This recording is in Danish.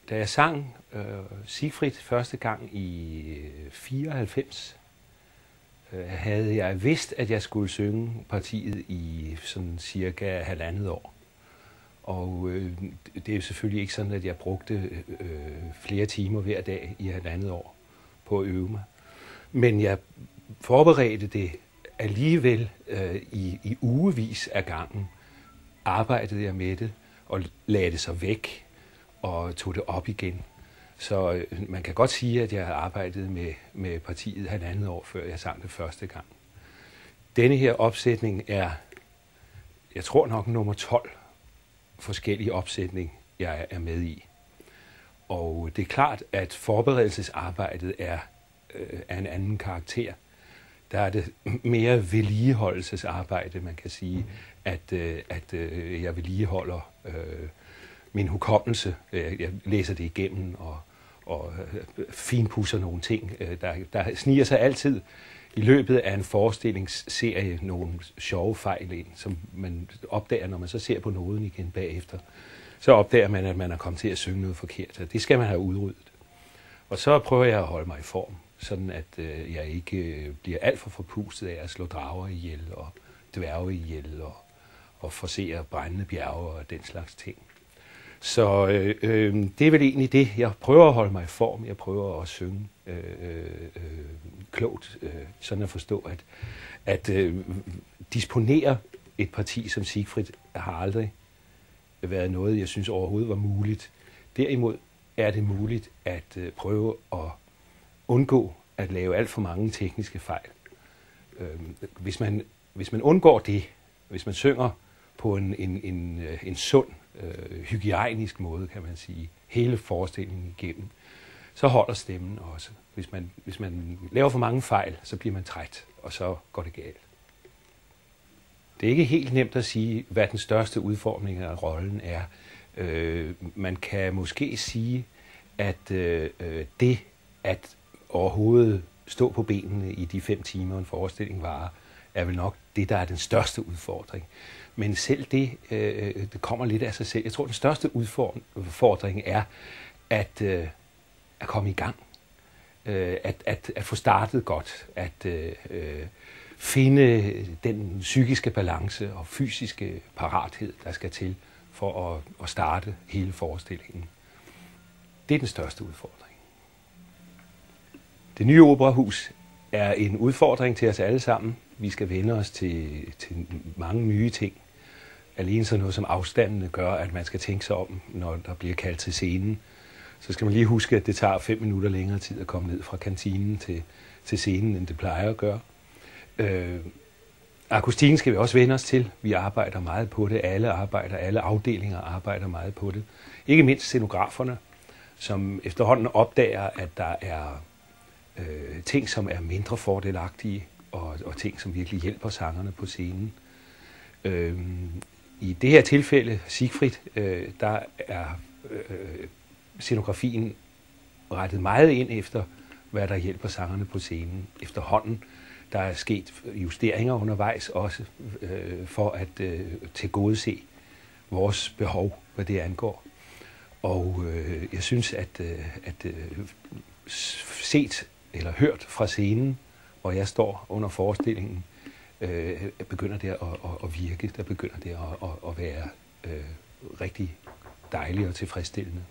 Da jeg sang Siegfried første gang i 94, havde jeg vidst, at jeg skulle synge partiet i sådan cirka 1,5 år. Og det er jo selvfølgelig ikke sådan, at jeg brugte flere timer hver dag i 1,5 år på at øve mig. Men jeg forberedte det alligevel i ugevis af gangen. Arbejdede jeg med det og lagde det så væk og tog det op igen. Så man kan godt sige, at jeg har arbejdet med partiet 1,5 år, før jeg sang det første gang. Denne her opsætning er, jeg tror nok, nummer 12 forskellige opsætning, jeg er med i. Og det er klart, at forberedelsesarbejdet er af en anden karakter. Der er det mere vedligeholdelsesarbejde, man kan sige, at jeg vedligeholder min hukommelse. Jeg læser det igennem og finpudser nogle ting. Der sniger sig altid i løbet af en forestillingsserie nogle sjove fejl ind, som man opdager, når man så ser på noden igen bagefter. Så opdager man, at man er kommet til at synge noget forkert. Det skal man have udryddet. Og så prøver jeg at holde mig i form, sådan at jeg ikke bliver alt for forpustet af at slå drager ihjel og dværge ihjel og forsere brændende bjerge og den slags ting. Så det er vel egentlig det. Jeg prøver at holde mig i form. Jeg prøver at synge klogt, sådan at forstå, at disponere et parti som Siegfried har aldrig været noget, jeg synes overhovedet var muligt. Derimod er det muligt at prøve at undgå at lave alt for mange tekniske fejl. Hvis man undgår det, hvis man synger på en sund, hygiejnisk måde, kan man sige, hele forestillingen igennem, så holder stemmen også. Hvis man laver for mange fejl, så bliver man træt, og så går det galt. Det er ikke helt nemt at sige, hvad den største udformning af rollen er. Man kan måske sige, at det at overhovedet stå på benene i de 5 timer, en forestilling varer, er vel nok det, der er den største udfordring. Men selv det kommer lidt af sig selv. Jeg tror, den største udfordring er at komme i gang. At få startet godt. At finde den psykiske balance og fysiske parathed, der skal til for at starte hele forestillingen. Det er den største udfordring. Det nye operahus er en udfordring til os alle sammen. Vi skal vende os til mange nye ting. Alene sådan noget som afstandene gør, at man skal tænke sig om, når der bliver kaldt til scenen. Så skal man lige huske, at det tager 5 minutter længere tid at komme ned fra kantinen til scenen, end det plejer at gøre. Akustikken skal vi også vende os til. Vi arbejder meget på det. Alle afdelinger arbejder meget på det. Ikke mindst scenograferne, som efterhånden opdager, at der er ting, som er mindre fordelagtige, og ting, som virkelig hjælper sangerne på scenen. I det her tilfælde, Siegfried, der er scenografien rettet meget ind efter, hvad der hjælper sangerne på scenen. Efterhånden, der er sket justeringer undervejs også, for at tilgodese vores behov, hvad det angår. Og jeg synes, at set eller hørt fra scenen, hvor jeg står under forestillingen, begynder det at virke, der begynder det at være rigtig dejligt og tilfredsstillende.